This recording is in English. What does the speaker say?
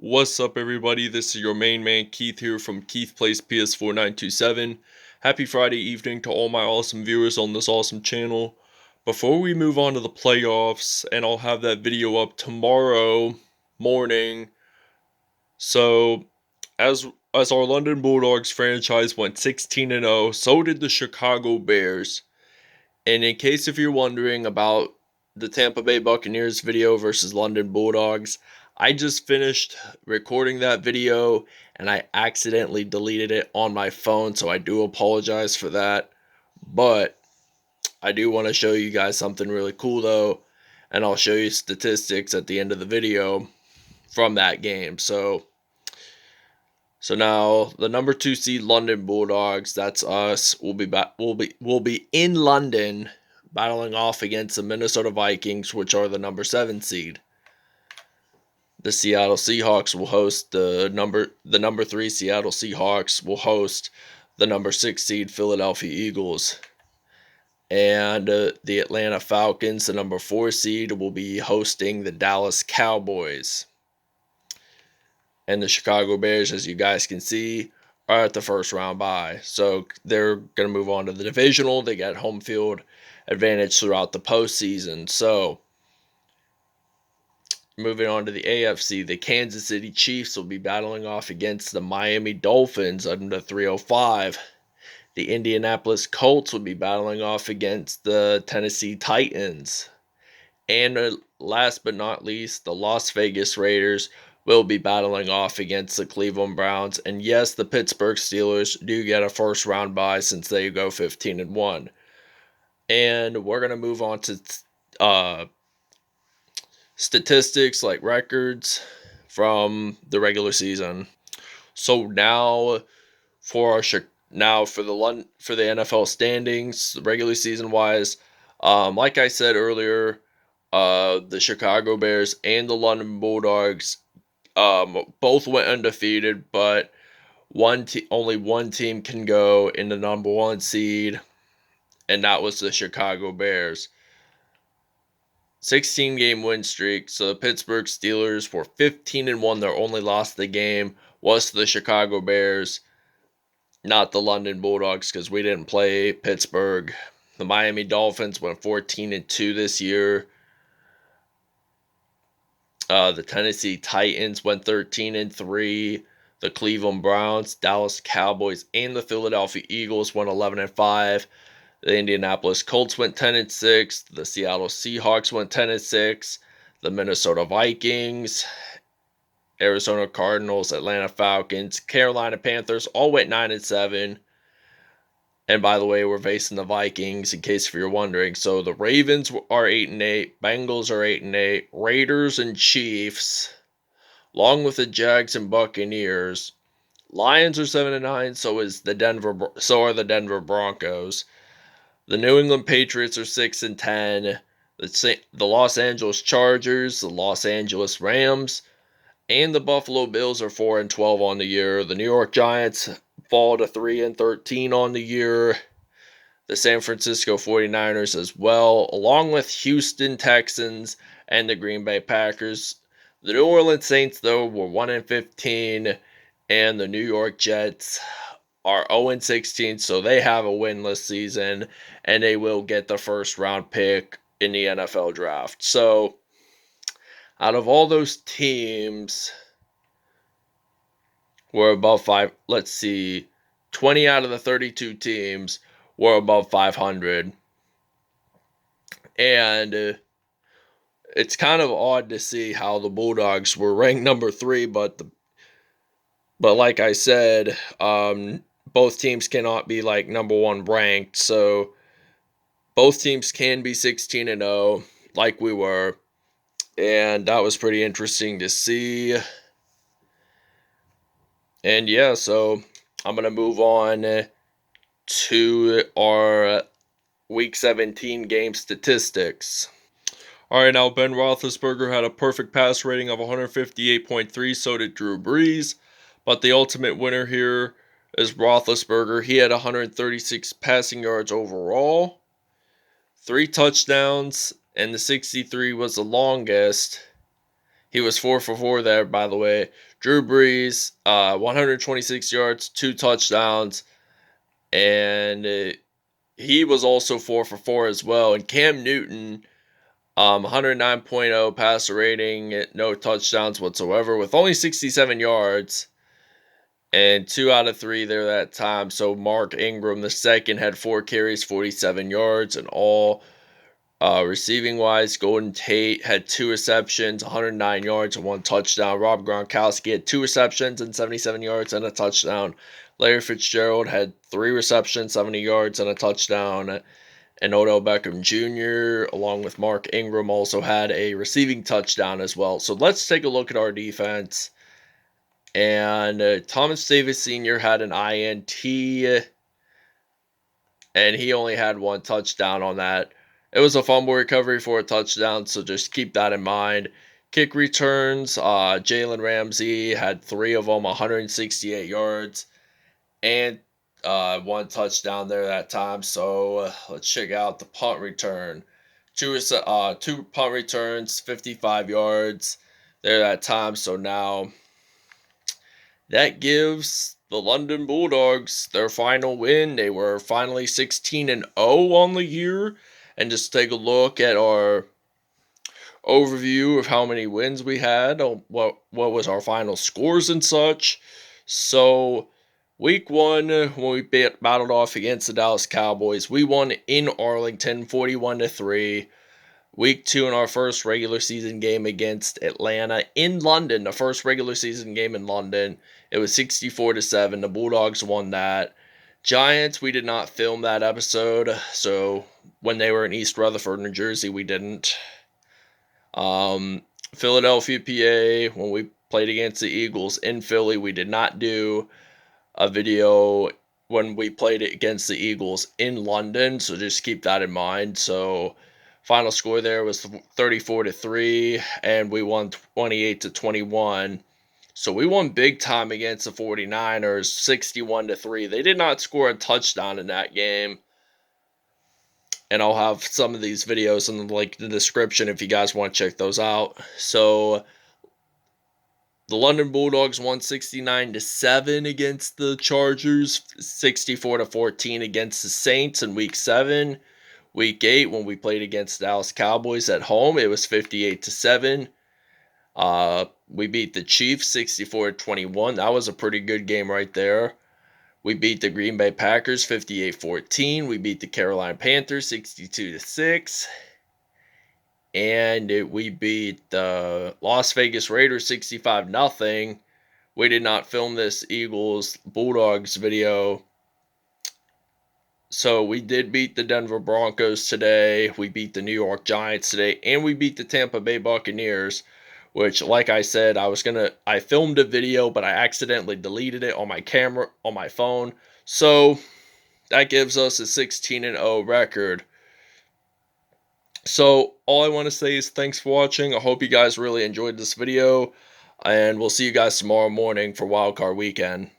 What's up, everybody? This is your main man Keith here from Keith Plays PS4 927. Happy Friday evening to all my awesome viewers on this awesome channel. Before we move on to the playoffs, and I'll have that video up tomorrow morning. So, as our London Bulldogs franchise went 16-0, so did the Chicago Bears. And in case if you're wondering about the Tampa Bay Buccaneers video versus London Bulldogs, I just finished recording that video and I accidentally deleted it on my phone, so I do apologize for that. But I do want to show you guys something really cool though, and I'll show you statistics at the end of the video from that game. So now the number 2 seed London Bulldogs, that's us. We'll be in London battling off against the Minnesota Vikings, which are the number 7 seed. The Seattle Seahawks will host the number 3 Seattle Seahawks will host the number 6 seed Philadelphia Eagles. And the Atlanta Falcons, the number 4 seed, will be hosting the Dallas Cowboys. And the Chicago Bears, as you guys can see, are at the first round bye. So they're going to move on to the divisional. They got home field advantage throughout the postseason. So moving on to the AFC, the Kansas City Chiefs will be battling off against the Miami Dolphins under 305. The Indianapolis Colts will be battling off against the Tennessee Titans. And last but not least, the Las Vegas Raiders will be battling off against the Cleveland Browns. And yes, the Pittsburgh Steelers do get a first round bye since they go 15-1. And we're going to move on to statistics like records from the regular season. So now for the NFL standings, regular season wise, like I said earlier, the Chicago Bears and the London Bulldogs both went undefeated, but only one team can go in the number 1 seed, and that was the Chicago Bears. 16-game win streak. So the Pittsburgh Steelers were 15-1. Their only loss of the game was to the Chicago Bears, not the London Bulldogs, because we didn't play Pittsburgh. The Miami Dolphins went 14-2 this year. The Tennessee Titans went 13-3. The Cleveland Browns, Dallas Cowboys, and the Philadelphia Eagles went 11-5. The Indianapolis Colts went 10-6. The Seattle Seahawks went 10-6. The Minnesota Vikings, Arizona Cardinals, Atlanta Falcons, Carolina Panthers all went 9-7. And by the way, we're facing the Vikings, in case if you're wondering. So the Ravens are 8-8, Bengals are 8-8, Raiders and Chiefs, along with the Jags and Buccaneers. Lions are 7-9, so are the Denver Broncos. The New England Patriots are 6-10. The Los Angeles Chargers, the Los Angeles Rams, and the Buffalo Bills are 4-12 on the year. The New York Giants fall to 3-13 on the year. The San Francisco 49ers as well, along with Houston Texans and the Green Bay Packers. The New Orleans Saints, though, were 1-15, and the New York Jets are 0-16, so they have a winless season, and they will get the first round pick in the NFL draft. So out of all those teams, were above 20 out of the 32 teams were above 500. And it's kind of odd to see how the Bulldogs were ranked number 3, but like I said, both teams cannot be like number 1 ranked. So both teams can be 16-0 like we were. And that was pretty interesting to see. And yeah, so I'm going to move on to our Week 17 game statistics. All right, now Ben Roethlisberger had a perfect pass rating of 158.3, so did Drew Brees. But the ultimate winner here is Roethlisberger. He had 136 passing yards overall, 3 touchdowns, and the 63 was the longest. He was 4 for 4 there, by the way. Drew Brees, 126 yards, 2 touchdowns, and he was also 4 for 4 as well. And Cam Newton, 109.0 passer rating, no touchdowns whatsoever, with only 67 yards and 2 out of 3 there that time. So Mark Ingram, the second, had 4 carries, 47 yards, and all. Receiving wise, Golden Tate had 2 receptions, 109 yards, and 1 touchdown. Rob Gronkowski had 2 receptions and 77 yards and a touchdown. Larry Fitzgerald had 3 receptions, 70 yards, and a touchdown. And Odell Beckham Jr., along with Mark Ingram, also had a receiving touchdown as well. So let's take a look at our defense. And Thomas Davis Sr. had an INT, and he only had 1 touchdown on that. It was a fumble recovery for a touchdown, so just keep that in mind. Kick returns, Jalen Ramsey had 3 of them, 168 yards, and 1 touchdown there that time. So let's check out the punt return. 2 punt returns, 55 yards there that time. So now that gives the London Bulldogs their final win. They were finally 16-0 on the year. And just take a look at our overview of how many wins we had, what was our final scores and such. So week 1, when we battled off against the Dallas Cowboys, we won in Arlington 41-3. Week 2, in our first regular season game against Atlanta in London, the first regular season game in London, it was 64-7. The Bulldogs won that. Giants, we did not film that episode, so when they were in East Rutherford, New Jersey, we didn't. Philadelphia, PA, when we played against the Eagles in Philly, we did not do a video when we played against the Eagles in London, so just keep that in mind. So final score there was 34-3, and we won 28-21. So we won big time against the 49ers, 61-3. They did not score a touchdown in that game. And I'll have some of these videos in the description if you guys want to check those out. So the London Bulldogs won 69-7 against the Chargers, 64-14 against the Saints in week 7. Week 8, when we played against the Dallas Cowboys at home, it was 58-7. We beat the Chiefs 64-21. That was a pretty good game right there. We beat the Green Bay Packers 58-14. We beat the Carolina Panthers 62-6. And we beat the Las Vegas Raiders 65-0. We did not film this Eagles Bulldogs video. So we did beat the Denver Broncos today. We beat the New York Giants today. And we beat the Tampa Bay Buccaneers, which, like I said, I filmed a video, but I accidentally deleted it on my camera, on my phone. So that gives us a 16-0 record. So all I want to say is thanks for watching. I hope you guys really enjoyed this video, and we'll see you guys tomorrow morning for Wildcard Weekend.